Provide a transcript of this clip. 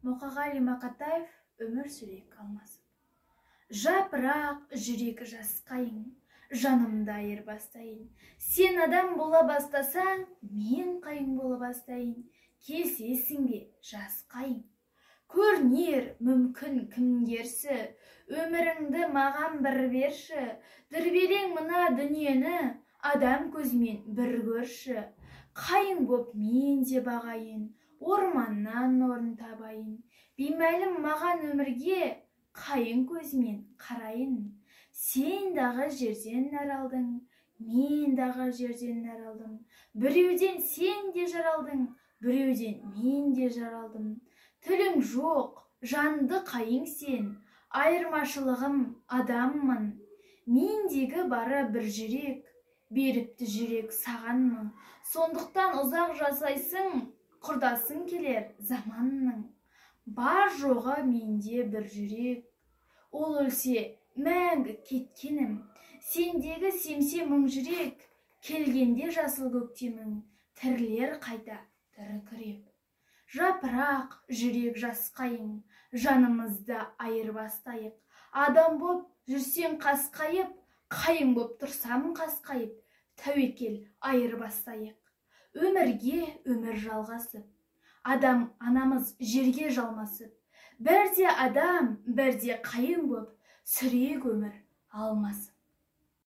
Мұқағали Мақатаев өмір сүрек алмасып. Жапырақ жүрек жасқайын, жанымды айырбастайын. Сен адам бола бастасаң, мен қайың бола бастайын. Келсесің бе жасқайын. Көрнер мүмкін кімдерсі, өміріңді маған бір берші. Дүрбелең мына дүниені, адам көзімен бір көрші. Қайың боп мен де бағайын, орманнан орын табайын. Беймәлім маған өмірге, қайың көзімен қарайын. Сен дағы жерден нәр алдың, мен дағы жерден нәр алдым. Біреуден сен де жаралдың, біреуден мен де жаралдым. Тілің жоқ, жанды қайың сен, айырмашылығым адаммын. Мендегі бары бір жүрек, беріпті жүрек сағанмын. Сондықтан ұзақ жасайсың, құрдасың келер заманның. Бар жоғы менде бір жүрек, ол өлсе мәңгі кеткенім. Сендегі семсе мың жүрек, келгенде жасыл көктемің, тірілер қайта тіркіреп. Жапырақ жүрек жасқайын, жанымызды айырбастайық. Адам боп жүрсең қасқайып, қайың боп тұрсам қасқайып, тәуекел айырбастайық. Өмірге өмір жалғасып, адам анамыз жерге жалмасып, бірде адам, бірде қайың боп сүрек өмір алмасып.